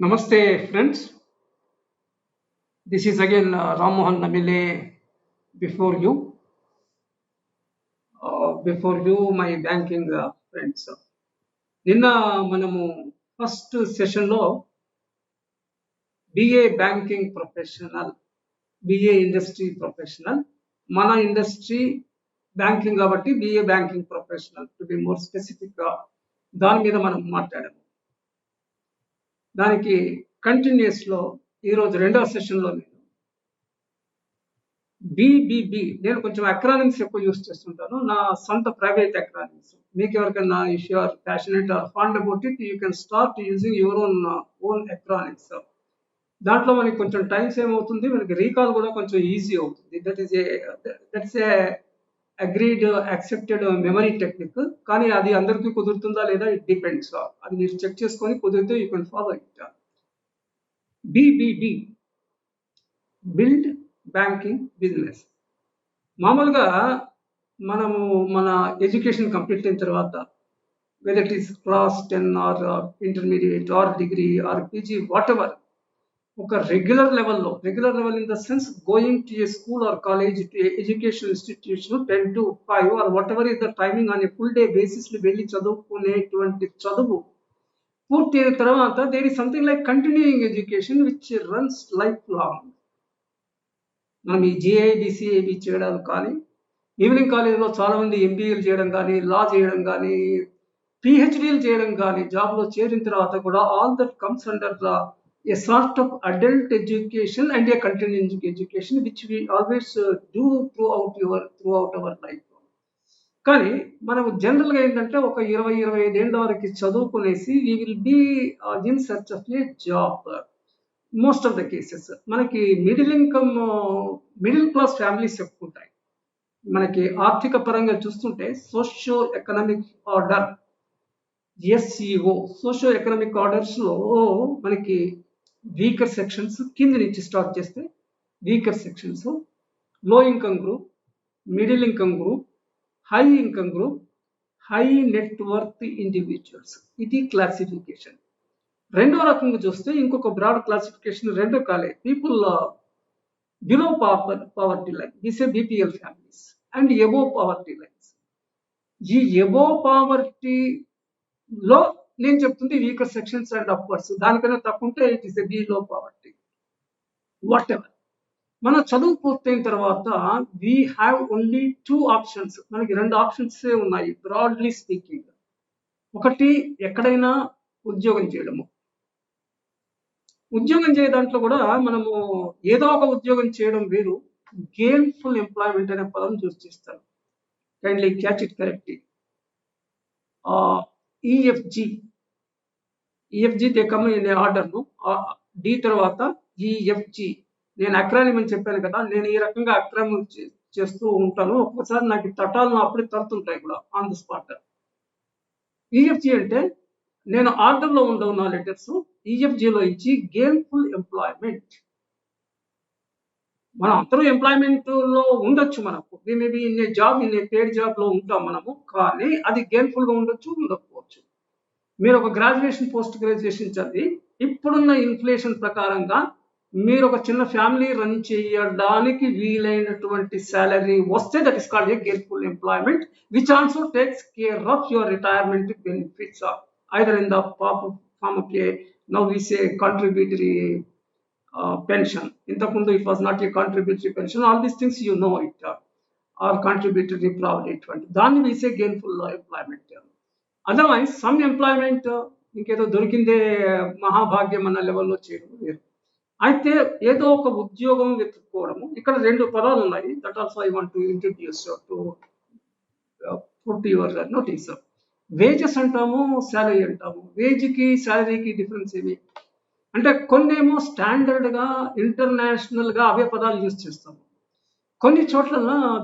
Namaste, friends. This is again Ram Mohan Namile before you. My banking friends. నిన్న మనము first సెషన్లో be a banking professional, be a industry professional, మన industry banking కాబట్టి be a banking professional to be more స్పెసిఫిక్గా దాని మీద మనం మాట్లాడాము. దానికి కంటిన్యూస్లో ఈరోజు రెండవ సెషన్లో బిబిబి నేను కొంచెం అక్రానిమ్స్ ఎక్కువ యూస్ చేస్తుంటాను, నా సొంత ప్రైవేట్ అక్రానిమ్స్. మీకు ఎవరికైనా if you are passionate or fond about it, you can start using your own acronyms. దాంట్లో మనకి కొంచెం టైం సేవ్ అవుతుంది, మనకి రీకాల్ కూడా కొంచెం ఈజీ అవుతుంది. That's a agreed accepted memory technique. కానీ అది అందరికీ కుదురుతుందా లేదా, ఇట్ డిపెండ్స్. అది మీరు చెక్ చేసుకొని కుదిరితే you can follow it. BBB, build banking business. మామూలుగా మనము మన ఎడ్యుకేషన్ కంప్లీట్ అయిన తర్వాత, whether it is class 10 or intermediate or degree or PG, whatever, ఒక regular level in the sense going to a school or college, to education institution 10 to 5 or whatever is the timing on a full day basis వెళ్ళి చదువుకునేటువంటి చదువు పూర్తి అయిన తర్వాత there is something like continuing education which runs life long. మనం ఈ GI డిసిఐబి చేయడం కానీ, ఈవినింగ్ కాలేజ్లో చాలామంది ఎంబీఏలు చేయడం కానీ, లా చేయడం కానీ, పిహెచ్డీలు చేయడం కానీ, జాబ్లో చేరిన తర్వాత కూడా all that comes under a sort of adult education and a continuing education which we always do throughout our life. కానీ మనం జనరల్గా ఏంటంటే ఒక 20-25 ఏళ్ళ వరకు చదువుకునేసి we will be in search of a job. Most of the cases మనకి middle class families చెప్పుకుంటాయి. మనకి ఆర్థిక పరంగా చూస్తుంటే socio economic order, SEO, socio economic ఆర్డర్స్లో మనకి వీకర్ సెక్షన్స్ కింద నుంచి స్టార్ట్ చేస్తే weaker sections, low income group, middle income group, high income group, high net worth individuals. ఇది క్లాసిఫికేషన్. రెండో రకంగా చూస్తే ఇంకొక బ్రాడ్ క్లాసిఫికేషన్ రెండో కాలే, people below poverty line, this A BPL families, and above poverty lines. ఈ above పావర్టీలో నేను చెప్తుంది వీకర్ సెక్షన్స్ అండ్ అప్వర్డ్స్. దానికన్నా తక్కువ ఉంటే it is a below poverty. What ever, మన చదువు పూర్తయిన తర్వాత వీ హ్యావ్ ఓన్లీ 2 ఆప్షన్స్. మనకి 2 ఆప్షన్సే ఉన్నాయి బ్రాడ్లీ స్పీకింగ్. ఒకటి ఎక్కడైనా ఉద్యోగం చేయడము. ఉద్యోగం చేయ దాంట్లో కూడా మనము ఏదో ఒక ఉద్యోగం చేయడం వేరు, గెయిన్ఫుల్ ఎంప్లాయ్మెంట్ అనే పదం చూస్ చేస్తారు. Kindly catch it correctly. EFG they come in ఆర్డర్ను. డి తర్వాత ఈఎఫ్జి. నేను అక్రానిమ్ అని చెప్పాను కదా, నేను ఈ రకంగా అక్రానిమ్ చేస్తూ ఉంటాను. ఒక్కొక్కసారి నాకు తటాలను అప్పుడే తడుతుంటాయి కూడా ఆన్ ది స్పాట్. ఈఎఫ్జి అంటే నేను ఆర్డర్లో ఉండవు నా లెటర్స్, ఈఎఫ్జిలో ఇచ్చి గెయిన్ఫుల్ ఎంప్లాయ్మెంట్. మనం అందరూ ఎంప్లాయ్మెంట్లో ఉండొచ్చు, మనకు maybe in a job, in a paid జాబ్లో ఉంటాం మనము, కానీ అది గెయిన్ఫుల్గా ఉండొచ్చు, ఉండకపోవచ్చు. మీరు ఒక గ్రాడ్యుయేషన్ పోస్ట్ గ్రాడ్యుయేషన్ చదివి ఇప్పుడున్న ఇన్ఫ్లేషన్ ప్రకారంగా మీరు ఒక చిన్న ఫ్యామిలీ రన్ చేయడానికి వీలైనటువంటి శాలరీ వస్తే that is called a gainful employment, which also takes care of your retirement benefits either in the form of a now we say contributory pension. ఇంతకుముందు it was not a contributory pension, all these things you know it, or contributory provident fund, దాన్ని we say gainful employment. Otherwise some employment ఇంకేదో దొరికిందే మహాభాగ్యం అన్న లెవెల్లో చేయడం వేరు. అయితే ఏదో ఒక ఉద్యోగం వెతుక్కోవడము. ఇక్కడ 2 పదాలు ఉన్నాయి, that also I want to introduce to put your notice. Wages అంటాము, శాలరీ అంటాము. వేజ్కి శాలరీకి డిఫరెన్స్ ఏమి అంటే, కొన్నేమో స్టాండర్డ్గా ఇంటర్నేషనల్గా అవే పదాలు యూజ్ చేస్తాము, కొన్ని చోట్ల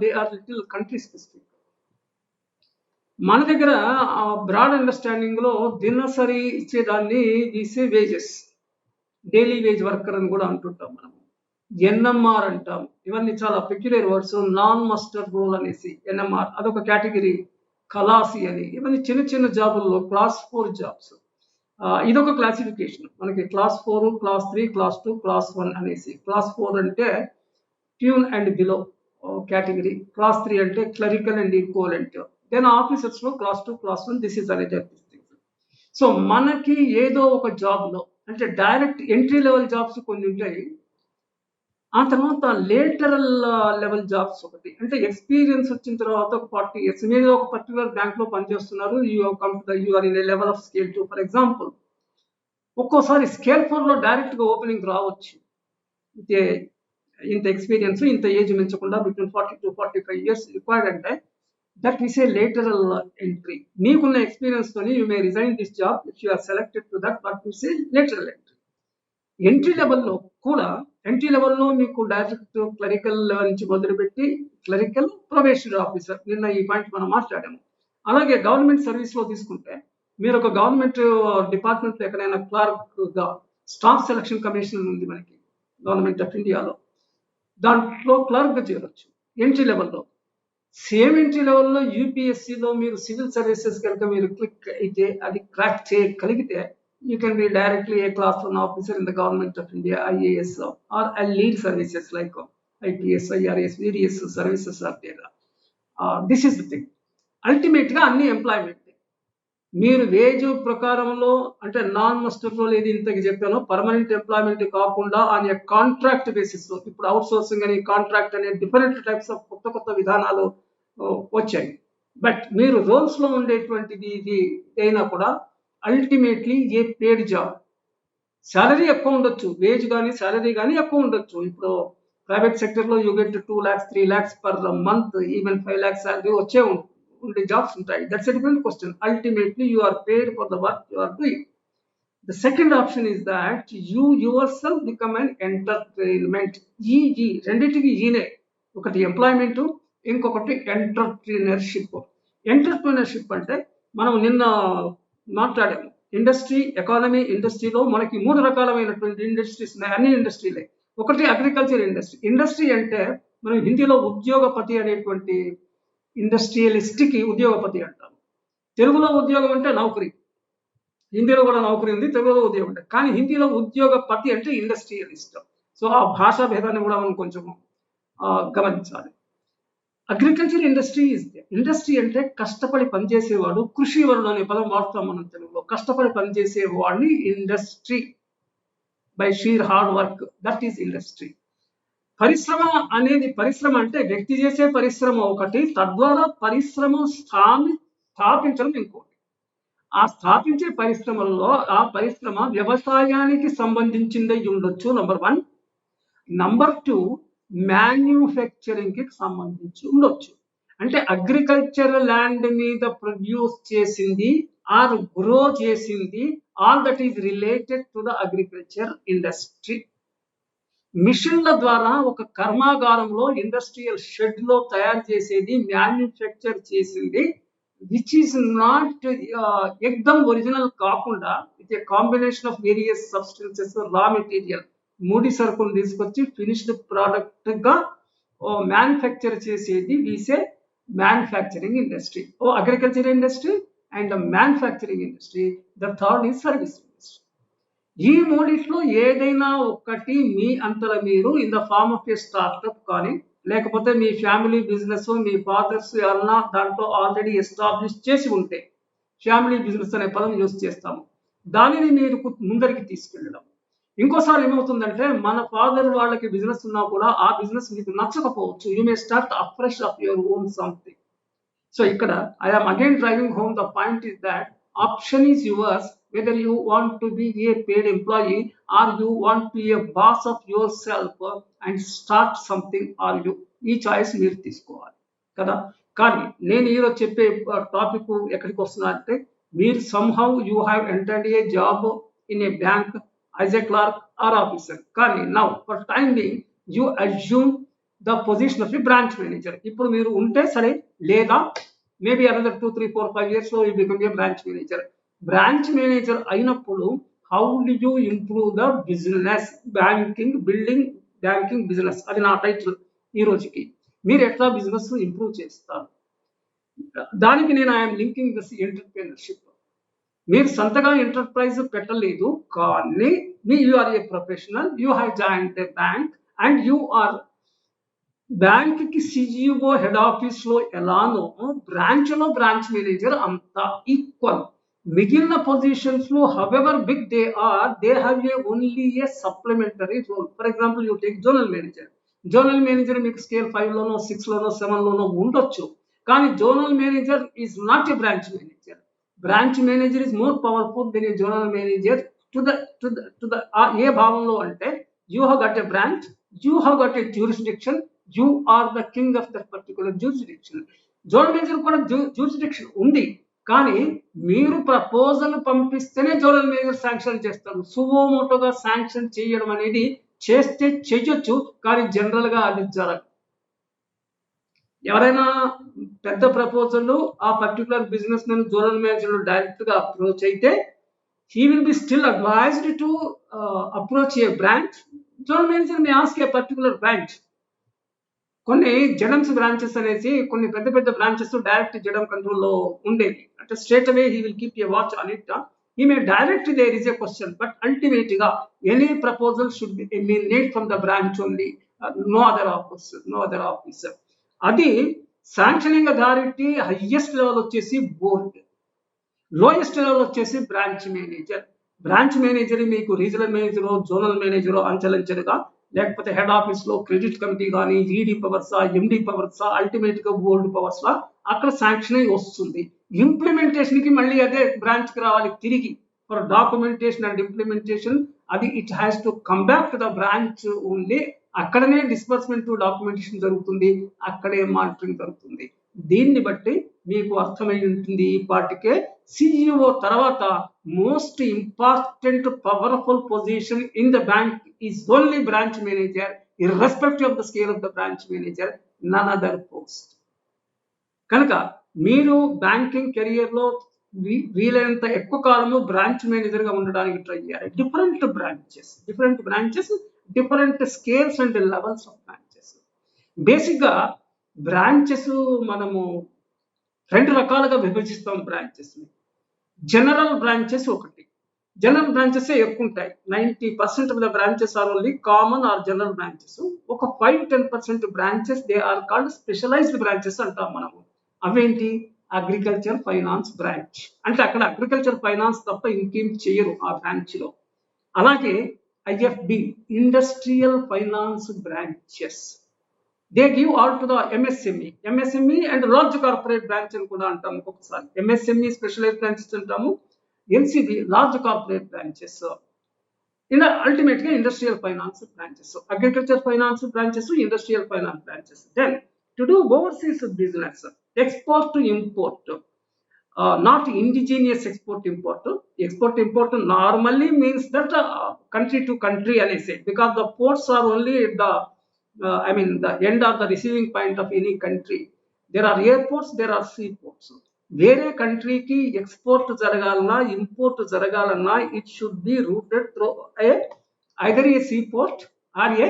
they are little country specific. మన దగ్గర బ్రాడ్ అండర్స్టాండింగ్లో దినసరి ఇచ్చేదాన్ని తీసే వేజెస్, డైలీ వేజ్ వర్కర్ అని కూడా అంటుంటాం మనం. ఎన్ఎంఆర్ అంటాం. ఇవన్నీ చాలా peculiar words. Non master roll అనేసి ఎన్ఎంఆర్ అదొక కేటగిరీ. ఖలాసి అని, ఇవన్నీ చిన్న చిన్న జాబుల్లో క్లాస్ 4 జాబ్స్. ఇదొక క్లాసిఫికేషన్. మనకి క్లాస్ 4, క్లాస్ 3, క్లాస్ 2, క్లాస్ 1 అనేసి. క్లాస్ 4 అంటే ట్యూన్ అండ్ బిలో కేటగిరీ. క్లాస్ 3 అంటే క్లరికల్ అండ్ ఈక్వలెంట్. దెన్ ఆఫీసర్స్లో class 2, class 1 this is another thing. So మనకి ఏదో ఒక జాబ్లో అంటే డైరెక్ట్ ఎంట్రీ లెవెల్ జాబ్స్ కొన్ని ఉంటాయి. ఆ తర్వాత లేటరల్ లెవెల్ జాబ్స్ ఒకటి. అంటే ఎక్స్పీరియన్స్ వచ్చిన తర్వాత ఒక 40 ఇయర్స్ మీరు ఒక పర్టికులర్ బ్యాంక్లో పనిచేస్తున్నారు. You are in a level of scale 2 for example. ఒక్కోసారి స్కేల్ 4లో డైరెక్ట్గా ఓపెనింగ్ రావచ్చు. ఇంతే ఇంత ఎక్స్పీరియన్స్ ఇంత ఏజ్ మించకుండా బిట్వీన్ 40 to 45 ఇయర్స్ రిక్వైర్డ్ అంటే that is a lateral entry. మీకున్న ఎక్స్పీరియన్స్ తోని you may resign this job if you are selected to that but is a lateral entry. Entry లెవెల్లో కూడా ఎంట్రీ లెవెల్లో మీకు డైరెక్ట్ క్లరికల్ లెవెల్ నుంచి మొదలుపెట్టి clerical probationary officer నిన్న ఈ పాయింట్ మనం మాట్లాడాము. అలాగే గవర్నమెంట్ సర్వీస్లో తీసుకుంటే మీరు ఒక గవర్నమెంట్ డిపార్ట్మెంట్లో ఎక్కడైనా క్లర్క్గా స్టాఫ్ సెలక్షన్ కమిషన్ ఉంది మనకి గవర్నమెంట్ ఆఫ్ ఇండియాలో. దాంట్లో క్లర్క్గా చేరొచ్చు ఎంట్రీ లెవెల్లో. సేమ్ ఎంట్రీ లెవెల్లో యూపీఎస్సీలో మీరు సివిల్ సర్వీసెస్ కనుక మీరు క్లిక్ అయితే అది క్రాక్ చేయగలిగితే you can be directly a class 1 officer in the government of India, IAS, or a lead services like IPS, IRS, various services are there. This is the thing. Ultimately, అన్ని employment మీరు veg ప్రకారంలో అంటే non muster role ఏది ఇంతకు చెప్పానో permanent employment కాకుండా on a contract basis లో ఇప్పుడు out sourcing అని కాంట్రాక్ట్ అనే డిఫరెంట్ టైప్స్ ఆఫ్ కొత్త కొత్త విధానాలు వచ్చాయి. బట్ మీరు రోల్స్ లో ఉండేటువంటిది ఇది అయినా కూడా అల్టిమేట్లీ ఏ పేడ్ జాబ్. శాలరీ ఎక్కువ ఉండొచ్చు, వేజ్ కానీ శాలరీ కానీ ఎక్కువ ఉండొచ్చు. ఇప్పుడు ప్రైవేట్ సెక్టర్లో you get 2 lakhs 3 lakhs per month, even 5 lakhs salary వచ్చే ఉండే జాబ్స్ ఉంటాయి. That's a different question. Ultimately you are paid for the work you are doing. The second option is that you yourself become an entertainment. ఈ రెండింటికి ఈనే, ఒకటి employment, ఇంకొకటి entrepreneurship. Entrepreneurship అంటే మనం నిన్న మాట్లాడాము. ఇండస్ట్రీ, ఎకానమీ, ఇండస్ట్రీలో మనకి 3 రకాలైనటువంటి ఇండస్ట్రీస్ ఉన్నాయి. అన్ని ఇండస్ట్రీలే. ఒకటి అగ్రికల్చర్ ఇండస్ట్రీ. ఇండస్ట్రీ అంటే మనం హిందీలో ఉద్యోగపతి అనేటువంటి ఇండస్ట్రియలిస్ట్కి ఉద్యోగపతి అంటాం. తెలుగులో ఉద్యోగం అంటే నౌకరీ. హిందీలో కూడా నౌకరీ ఉంది, తెలుగులో ఉద్యోగం అంటే. కానీ హిందీలో ఉద్యోగపతి అంటే ఇండస్ట్రియలిస్ట్. సో ఆ భాషా భేదాన్ని కూడా మనం కొంచెం గమనించాలి. అగ్రికల్చర్ ఇండస్ట్రీ ఇండస్ట్రీ అంటే కష్టపడి పనిచేసేవాడు. కృషి వరుడు అనే పదం వాడతాం మనం తెలుగులో. కష్టపడి పనిచేసేవాడిని industry, by sheer hard work, that is industry. పరిశ్రమ అనేది, పరిశ్రమ అంటే వ్యక్తి చేసే పరిశ్రమ ఒకటి, తద్వారా పరిశ్రమ స్థాపించడం ఇంకోటి. ఆ స్థాపించే పరిశ్రమల్లో ఆ పరిశ్రమ వ్యవసాయానికి సంబంధించింది ఉండొచ్చు, నంబర్ 1. నంబర్ 2, మ్యాన్యుఫ్యాక్చరింగ్ కి సంబంధించి ఉండొచ్చు. అంటే అగ్రికల్చర్ ల్యాండ్ మీద ప్రొడ్యూస్ చేసింది ఆర్ గ్రో చేసింది, all that is related to the agriculture industry. మిషన్ల ద్వారా ఒక కర్మాగారంలో ఇండస్ట్రియల్ షెడ్ లో తయారు చేసేది, మ్యాన్యుఫ్యాక్చర్ చేసింది, విచ్ ఈస్ నాట్ ఎక్దమ్ ఒరిజినల్ కాకుండా with a combination of various substances, raw material, ముడి సరుకులు తీసుకొచ్చి ఫినిష్డ్ ప్రోడక్ట్ గా మ్యానుఫ్యాక్చర్ చేసేది we say manufacturing industry. Agriculture industry and manufacturing industry. The third is service industry. ఈ మూడిట్లో ఏదైనా ఒక్కటి మీ అంతలో మీరు in the form of a startup కానీ, లేకపోతే మీ ఫ్యామిలీ బిజినెస్, మీ ఫాదర్స్ ఎవరన్నా దాంట్లో ఆల్రెడీ ఎస్టాబ్లిష్ చేసి ఉంటే ఫ్యామిలీ బిజినెస్ అనే పదం యూజ్ చేస్తాము. దానిని మీరు ముందరికి తీసుకెళ్ళడం. ఇంకోసారి ఏమవుతుందంటే మన ఫాదర్ వాళ్ళకి బిజినెస్ ఉన్నా కూడా ఆ బిజినెస్ మీకు నచ్చకపోవచ్చు. You may start afresh of your own something. So ఇక్కడ I am again driving home the point is that option is yours, whether you want to be a paid employee or you want to be a boss of yourself and start something, or you, ఈ choice మీరు తీసుకోవాలి కదా. కానీ నేను ఈరోజు చెప్పే topic ఎక్కడికి వస్తున్నా అంటే, మీరు somehow you have entered a job in a bank as a clerk or officer, కానీ now for time being you assume the position of a branch manager. ఇప్పుడు మీరు ఉంటే సరే, లేదా మేబీ another 2, 3, 4, 5 years లో you become a branch manager. Branch manager అయినప్పుడు how do you improve the business, banking, building banking business, అది నా title ఈ రోజుకి. మీరు ఎట్లా బిజినెస్ ఇంప్రూవ్ చేస్తారు, దానికి నేను ఐఎమ్ లింకింగ్ దిస్ ఎంటర్ప్రీనర్షిప్. మీరు సొంతగా ఎంటర్ప్రైజ్ పెట్టలేదు, కానీ you are a professional, you have joined a bank and you are bank కి సిఇఓ హెడ్ ఆఫీస్ లో ఎలానో బ్రాంచ్ లో బ్రాంచ్ మేనేజర్ అంతా ఈక్వల్. మిగిలిన పొజిషన్స్ లో however big they are, they have a only a supplementary role. For example you take zonal manager. Zonal manager మీకు scale 5 లోనో 6 లోనో 7 లోనో ఉండొచ్చు, కానీ zonal manager is not a branch manager. Branch manager is more powerful than a zonal manager. To the a భావంలో అంటే you have got a branch, you have got a jurisdiction, you are the king of that particular jurisdiction. Zonal manager కూడా jurisdiction ఉంది, కానీ మీరు proposal పంపిస్తేనే zonal manager sanction చేస్తారు. సువోమోటోగా sanction చేయడం అనేది చేస్తే చెయ్యొచ్చు, కానీ జనరల్ గా అది జరగదు. ఎవరైనా పెద్ద ప్రపోజల్ ఆ particular business men zonal manager direct గా అప్రోచ్ అయితే he will be still advised to approach a branch. Journal manager may ask a particular branch. కొన్ని జడమ్స్ బ్రాంచెస్ అనేసి కొన్ని పెద్ద పెద్ద బ్రాంచెస్ డైరెక్ట్ జడమ్ కంట్రోల్లో ఉండేవి. అంటే straightaway he will keep a watch on it. He may direct there is a question, but ultimate గా any proposal should be emanate from the branch only, no other officer. అది sanctioning authority highest level వచ్చేసి board, lowest level వచ్చేసి branch manager. Branch manager మీకు regional మేనేజరో జోనల్ మేనేజరో అంచెలంచెలుగా, లేకపోతే హెడ్ ఆఫీస్ లో క్రెడిట్ కమిటీ కానీ ఈడీ పవర్సా ఎండి పవర్సా అల్టిమేట్ గా బోర్డు పవర్సా అక్కడ శాంక్షన్ అయి వస్తుంది. ఇంప్లిమెంటేషన్ కి మళ్ళీ అదే బ్రాంచ్ కి రావాలి తిరిగి. ఫర్ డాక్యుమెంటేషన్ అండ్ ఇంప్లిమెంటేషన్ అది it has to come back to the branch only. అక్కడనే డిస్బర్స్మెంట్ డాక్యుమెంటేషన్ జరుగుతుంది, అక్కడే మానిటరింగ్ జరుగుతుంది. దీన్ని బట్టి మీకు అర్థమై ఉంటుంది ఈ పాటికే సిఇఓ తర్వాత most important powerful position in the bank is only branch manager, irrespective of the scale of the branch manager, none other post. కనుక మీరు బ్యాంకింగ్ కెరియర్ లో వీలైనంత ఎక్కువ కాలము బ్రాంచ్ మేనేజర్ గా ఉండడానికి ట్రై చేయాలి. Different branches different scales and levels of branches. Basic గా బ్రాంచెస్ మనము రెండు రకాలుగా విభజిస్తాం బ్రాంచెస్ ని. జనరల్ బ్రాంచెస్ ఒకటి, జనరల్ బ్రాంచెస్ ఎక్కువ ఉంటాయి. 90% of the branches are only common or general branches. ఒక 5-10% branches they are called specialized branches అంటాం మనము. అవేంటి? అగ్రికల్చర్ ఫైనాన్స్ బ్రాంచ్, అంటే అక్కడ అగ్రికల్చర్ ఫైనాన్స్ తప్ప ఇంకేం చేయరు ఆ బ్రాంచ్ లో. అలాగే IFB industrial finance branches, they give all to the MSME and large corporate branch అని కూడా అంటాము ఒక్కొక్కసారి. ఎంఎస్ఎంఈ స్పెషలైజ్ బ్రాంచెస్ అంటాము, ఎల్సిబి లార్జ్ కార్పొరేట్ బ్రాంచెస్, ఇలా అల్టిమేట్ గా industrial finance branches, agriculture finance branches, industrial finance branches. Then to do overseas business, export to import, not indigenous export import. Export import normally means that country to country అనేసి, because the ports are only the the end or the receiving point of any country. There are airports, there are seaports. వేరే కంట్రీకి export జరగాలన్నా import జరగాలన్నా it should be routed through either a seaport or a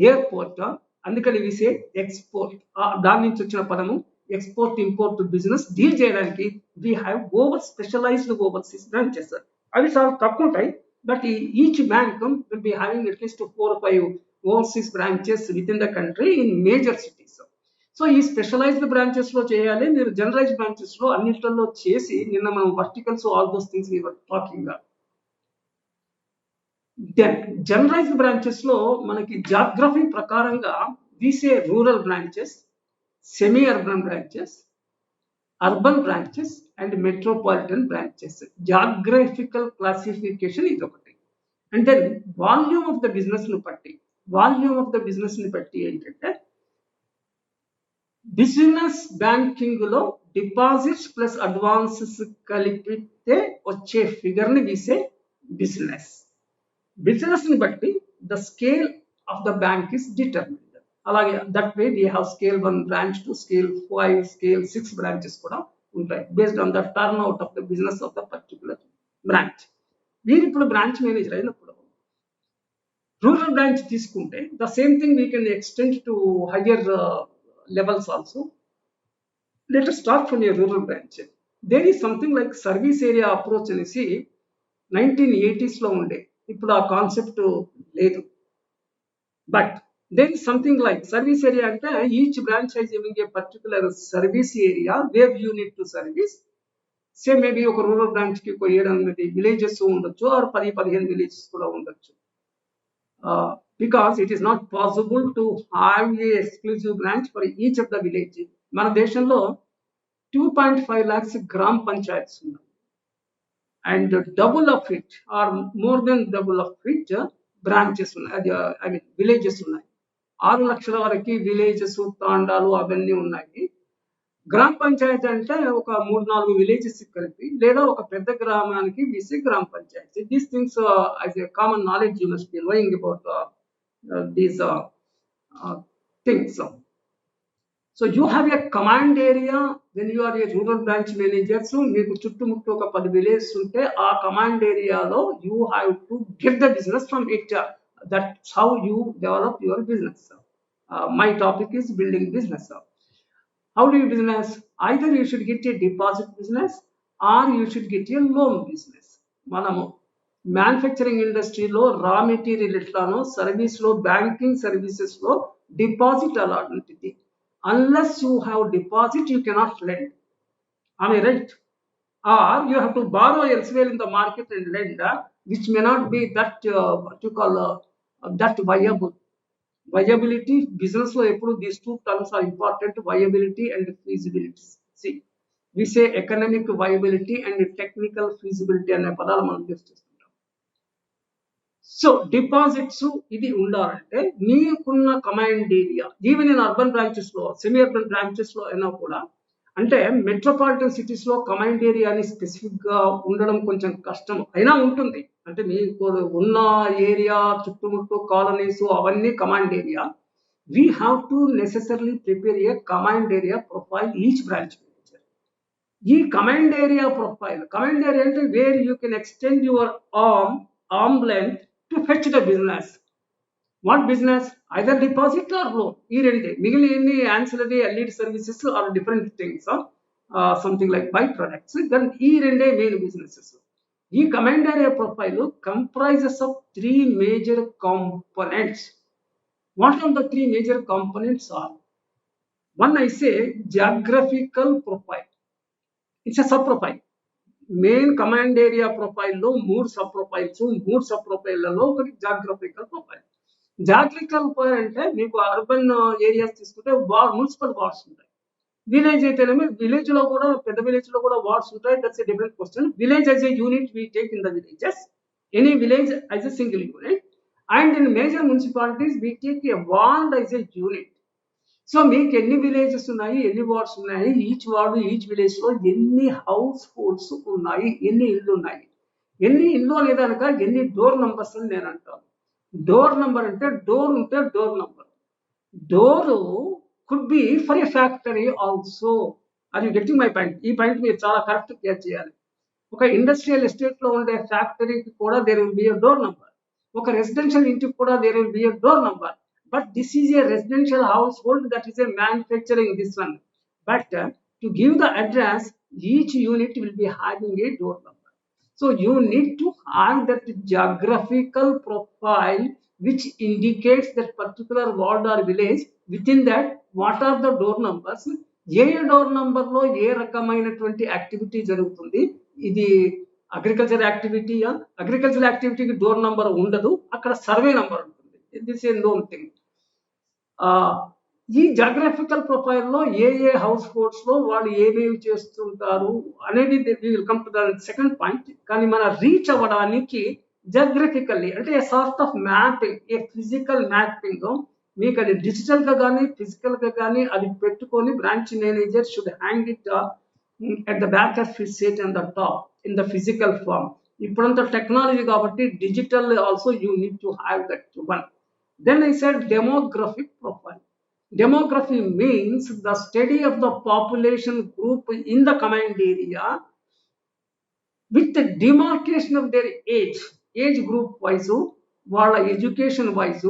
airport. అందుకని విసే export, దాని నుంచి వచ్చిన పదము ఎక్స్పోర్ట్ ఇంపోర్ట్ బిజినెస్ డీల్ చేయడానికి we have over specialized overseas branches. అవి చాలా తక్కువ ఉంటాయి, but each bank will be having at least 4 or 5 overseas branches within the country in major cities. So ఈ స్పెషలైజ్డ్ బ్రాంచెస్ లో చేయాలి. మీరు జనరలైజ్డ్ బ్రాంచెస్ లో అన్నింటిలో చేసి, నిన్న మనం verticals all those things we were talking. Then generalised branches లో మనకి జాగ్రఫీ ప్రకారంగా we say rural branches, semi urban branches, urban branches and metropolitan branches. Geographical classification ఇది ఒకటి. And then volume of the business ని బట్టి ఏంటంటే, బిజినెస్ బ్యాంకింగ్ లో deposits plus advances కలిపితే వచ్చే ఫిగర్ ని వీసే బిజినెస్. బిజినెస్ ని బట్టి the scale of the bank is determined. అలాగే that way we have scale 1 branch to scale 5, scale 6 branches కూడా ఉంటాయి, based on the turn out of the business of the particular branch. మీరు ఇప్పుడు branch manager అయినప్పుడు rural branch తీసుకుంటే the same thing we can extend to higher levels also. Let us start from a rural branch. There is something like service area approach అనేసి 1980s ఉండే. ఇప్పుడు ఆ concept లేదు. But then something like service area అంటే each branch హైజ్ giving a particular service area where you need to service. Same maybe ఒక rural branch కి 7-8 villages ఉండొచ్చు, or 10-15 villages కూడా ఉండొచ్చు. Because it is not possible to have a exclusive branch for each of the village. మన దేశంలో 2.5 lakhs గ్రామ పంచాయత్స్ ఉన్నాయి. And double of it or more than double of it branches ఉన్నాయి, I mean villages ఉన్నాయి. 6 లక్షల వరకు విలేజెస్, తాండాలు అవన్నీ ఉన్నాయి. గ్రామ పంచాయతీ అంటే ఒక 3-4 విలేజెస్ కలిపి, లేదా ఒక పెద్ద గ్రామానికి వీసే గ్రామ పంచాయతీ. These things as a common knowledge you must be knowing about these things. So you have a command area when you are a rural branch managers. మీకు చుట్టుముట్టు ఒక 10 విలేజెస్ ఉంటే ఆ కమాండ్ ఏరియాలో you have to get the business from it. That's how you develop your business. My topic is building business. How do you business? Either you should get a deposit business or you should get a loan business. మనము manufacturing ఇండస్ట్రీలో raw material ఎట్లానో సర్వీస్లో, banking సర్వీసెస్లో deposit అలాంటిది. Unless you have deposit you cannot lend. Am I right? Or you have to borrow elsewhere in the market and lend, which may not be that what you call that viable. Viability, business lo eppudu these two terms are important, viability and feasibility. See, we say economic viability and technical feasibility ane padalu manam use chestuntam. So deposits idi undalante meekunna command area, even in urban branches lo, semi urban branches lo aina kuda, అంటే metropolitan cities లో command area అని specific గా ఉండడం కొంచెం కష్టం అయినా ఉంటుంది. అంటే మీకు ఉన్న ఏరియా చుట్టుముట్టు కాలనీస్ అవన్నీ command area. We have to necessarily prepare a command area profile each branch manager. ఈ command area profile, command area అంటే where you can extend your arm length to fetch the business. What business? Either deposit or loan. ఈ రెండే. మిగిలిన ఎన్ని ancillary allied services are different things, something like by products. Then ఈ రెండే main businesses. ఈ command area profile comprises of 3 major components. What are the 3 major components are? One I say geographical profile. It's a sub profile. Main command area ప్రొఫైల్లో 3 sub profiles, 3 sub ప్రొఫైల్లలో ఒకటి geographical profile. Geographical అంటే మీకు urban areas తీసుకుంటే municipal wards ఉంటాయి. Village అయితేనేమో village లో కూడా, పెద్ద విలేజ్ లో కూడా వార్డ్స్ ఉంటాయి. That's a different question. Village as a unit we take in the villages, any village as a single unit. And in major municipalities we take a ward as a unit. So మీకు ఎన్ని villages ఉన్నాయి, ఎన్ని wards ఉన్నాయి, each ward, each village లో ఎన్ని house holds ఉన్నాయి, ఎన్ని ఇళ్ళు ఉన్నాయి. ఎన్ని ఇల్లు అనేది కనుక ఎన్ని డోర్ నంబర్స్ అని నేను అంటాను. డోర్ నంబర్ అంటే డోర్ ఉంటే door number. Door could be for a factory also. అది గెట్టింగ్ మై పాయింట్. ఈ పాయింట్ మీరు చాలా కరెక్ట్ క్లియర్ చేయాలి. ఒక ఇండస్ట్రియల్ ఎస్టేట్ లో ఉండే ఫ్యాక్టరీకి కూడా there will be a door number. ఒక రెసిడెన్షియల్ ఇంటికి కూడా there will be a door number. But this is a residential household, that is a manufacturing this one. But to give the address, each unit will be having a door number. So you need to have that geographical profile which indicates that particular ward or village. Within that, what are the door numbers? ఏ door number లో ఏ రకమైనటువంటి activity జరుగుతుంది. ఇది agriculture యాక్టివిటీయా? Agriculture యాక్టివిటీకి door number ఉండదు, అక్కడ సర్వే నంబర్ ఉంటుంది. This a known thing. ఈ జాగ్రఫికల్ ప్రొఫైల్లో ఏ హౌస్ హోల్డ్స్ లో వాళ్ళు ఏమేమి చేస్తుంటారు అనేది we will come to the second point. కానీ మన రీచ్ అవ్వడానికి జాగ్రఫికల్లీ అంటే a sort of mapping, a physical mapping, మీకు అది డిజిటల్ గా కానీ ఫిజికల్ గా కానీ అది పెట్టుకొని branch manager should hang it at the back of his seat and the top in the physical form. ఇప్పుడంతా టెక్నాలజీ కాబట్టి digital also you need to have that one. Then I said demographic profile. Demography means the study of the population group in the command area with the demarcation of their age group wise, వాళ్ళ education wise,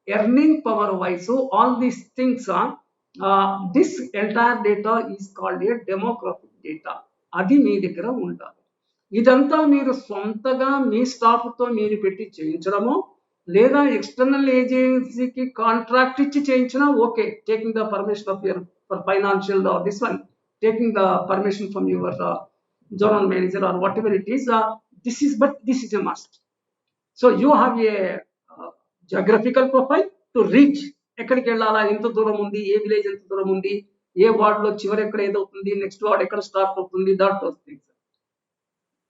earning power wise, all these things are this entire data is called a demographic data. అది మీ దగ్గర ఉండాలి. ఇదంతా మీరు సొంతగా మీ స్టాఫ్‌తో మీరు పెట్టి చేయించడమో, లేదా ఎక్స్‌టర్నల్ ఏజెన్సీకి కాంట్రాక్ట్ ఇచ్చి చేయించినా okay. Taking the permission of your financial this one, taking the permission from your zonal manager or whatever it is, this is a must. So you have a geographical profile to reach. ఎక్కడికి వెళ్ళాలా, ఎంత దూరం ఉంది, ఏ village ఎంత దూరం ఉంది, ఏ వార్డులో చివరి ఎక్కడ ఏదవుతుంది, నెక్స్ట్ వార్డ్ ఎక్కడ స్టార్ట్ అవుతుంది, that things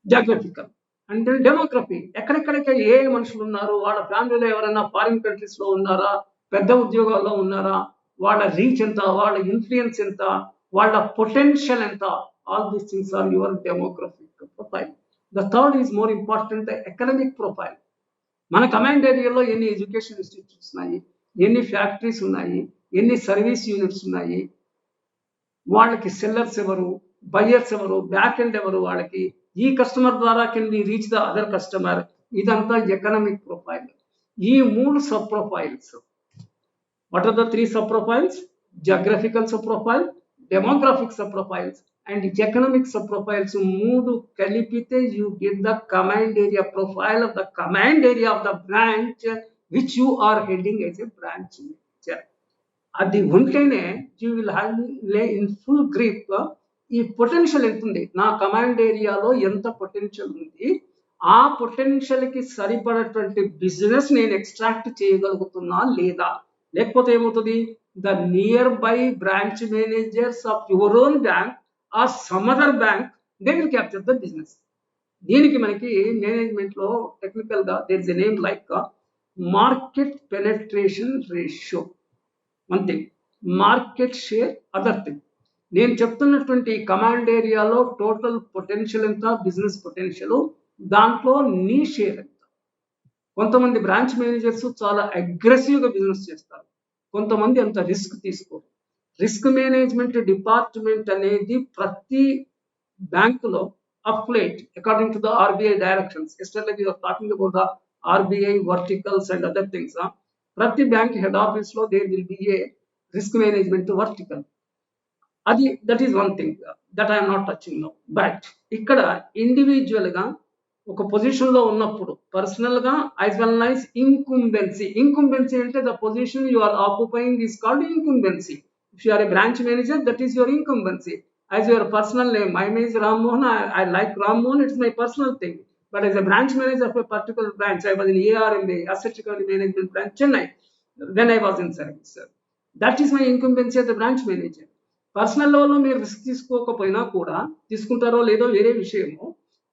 geographical. And demography, ఎక్కడెక్కడికి ఏ మనుషులు ఉన్నారు, వాళ్ళ ఫ్యామిలీలో ఎవరైనా ఫారిన్ కంట్రీస్ లో ఉన్నారా, పెద్ద ఉద్యోగాల్లో ఉన్నారా, వాళ్ళ రీచ్ ఎంత, వాళ్ళ ఇన్ఫ్లుయెన్స్ ఎంత, వాళ్ళ పొటెన్షియల్ ఎంత, all these things are your demographic profile. The third is more important, the economic profile. మన కమాండ్ ఏరియాలో ఎన్ని ఎడ్యుకేషన్ ఇన్స్టిట్యూట్స్ ఉన్నాయి, ఎన్ని ఫ్యాక్టరీస్ ఉన్నాయి, ఎన్ని సర్వీస్ యూనిట్స్ ఉన్నాయి, వాళ్ళకి సెల్లర్స్ ఎవరు, బయర్స్ ఎవరు, బ్యాక్ ఎండ్ ఎవరు, వాళ్ళకి ఈ కస్టమర్ ద్వారా can we reach the other customer. ఇదంతా ఎకనామిక్ ప్రొఫైల్. ఈ 3 sub profiles. What are the 3 sub profiles? Geographical sub profile, demographic sub profiles and economic sub profiles. 3 కలిపితే you get the command area profile of the command area of the branch which you are heading as a branch manager. అది ఉంటేనే you will have in full grip ఈ potential ఎంత ఉంది, నా command ఏరియాలో ఎంత potential ఉంది, ఆ పొటెన్షియల్ కి సరిపడేటువంటి బిజినెస్ నేను ఎక్స్ట్రాక్ట్ చేయగలుగుతున్నా లేదా. లేకపోతే ఏమవుతుంది, the nearby branch managers of your own bank or some other bank, they will capture the business. దీనికి మనకి మేనేజ్మెంట్ లో టెక్నికల్ గా there is a name like market penetration ratio. One thing, market share other thing. నేను చెప్తున్నటువంటి కమాండ్ ఏరియాలో total potential ఎంత, business potential, దాంట్లో నీ షేర్ ఎంత. కొంతమంది బ్రాంచ్ మేనేజర్స్ చాలా అగ్రెసివ్ గా బిజినెస్ చేస్తారు, కొంతమంది అంత రిస్క్ తీసుకోరు. రిస్క్ మేనేజ్మెంట్ డిపార్ట్మెంట్ అనేది ప్రతి బ్యాంకులో applied according to the RBI directions. Yesterday we are talking about the RBI verticals and other things. ప్రతి బ్యాంక్ హెడ్ ఆఫీస్ లో there will be a risk management vertical. అది that is one thing that I'm not touching now. But ఇక్కడ individual గా ఒక position లో ఉన్నప్పుడు personal గా as well as incumbency. Incumbency అంటే the position you are occupying is called incumbency. If you are a branch manager, that is your incumbency. As your personal name, my name is Ram Mohan, I like Ram Mohan, it's my personal thing. But as a branch manager of a particular branch, I was in ARMA, Asset Recovery Management Branch, Chennai, when I was in service. That is my incumbency as a branch manager. Personal లెవెల్లో మీరు risk తీసుకోకపోయినా కూడా, తీసుకుంటారో లేదో వేరే విషయము,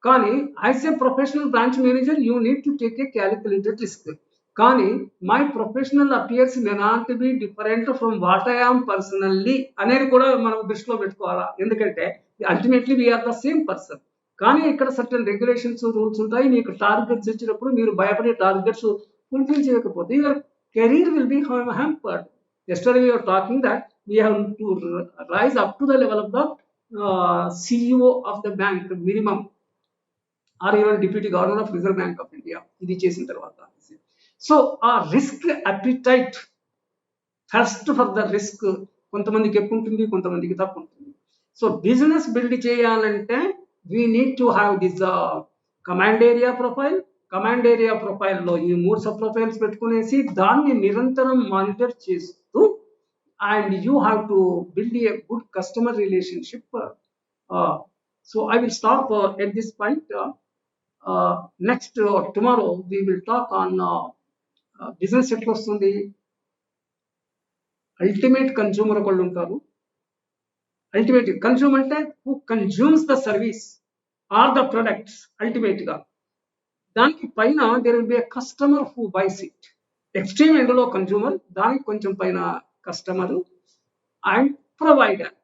కానీ as a professional branch manager you need to take a calculated risk. కానీ my professional appears may not be different from what I am personally అనేది కూడా మనం దృష్టిలో పెట్టుకోవాలా. ఎందుకంటే ultimately we're the same person. కానీ ఇక్కడ సర్టన్ రెగ్యులేషన్స్, రూల్స్ ఉంటాయి. మీకు టార్గెట్స్ ఇచ్చినప్పుడు మీరు భయపడే టార్గెట్స్ ఫుల్ఫిల్ చేయకపోతే your career will be hampered. Yesterday we were talking that we have to rise up to the level of the CEO of the bank minimum, or even deputy governor of Reserve Bank of India. ఇది చేసిన తర్వాత so ఆ risk appetite, first for the risk కొంతమందికి ఎక్కువ ఉంటుంది, కొంతమందికి తక్కువ ఉంటుంది. సో బిజినెస్ బిల్డ్ చేయాలంటే we need to have this command area profile. Command area ప్రొఫైల్లో ఈ 3 సబ్ ప్రొఫైల్స్ పెట్టుకునేసి దాన్ని నిరంతరం మానిటర్ చేస్తూ, and you have to build a good customer relationship. So I will stop at this point. Next tomorrow we will talk on business ఎట్లా వస్తుంది. Ultimate consumer ఒకళ్ళు ఉంటారు. అల్టిమేట్ కన్జ్యూమర్ అంటే who consumes the service or the products. Ultimate గా దానికి పైన there will be a customer who buys it. Extreme ఎండ్లో consumer, దానికి కొంచెం పైన customer and provider,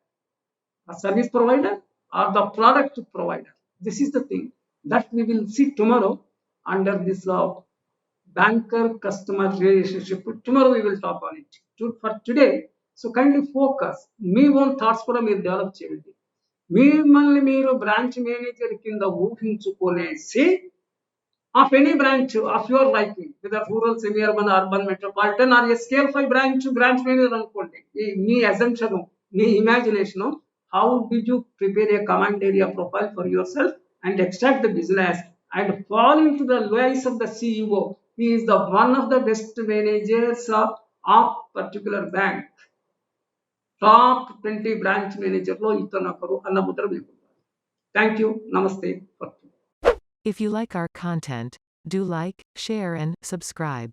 service provider or the product provider. This is the thing that we will see tomorrow under this banker customer relationship. Tomorrow we will talk on it. For today, so kindly focus. మీ own thoughts కూడా మీరు develop చేయండి. మిమ్మల్ని మీరు branch manager కింద ఊహించుకునేసి of any branch of your liking, with rural, semi urban, urban, metropolitan or a scale 5 branch manager అనుకోండి. మీ అజంప్షన్, మీ imagination how did you prepare a command area profile for yourself and extract the business and fall into the lies of the CEO. He is the one of the best managers of particular bank. Top 20 branch manager లో ఇతను ఒకరు అన్న ముద్ర మీకు. Thank you. నమస్తే. If you like our content, do like, share and subscribe.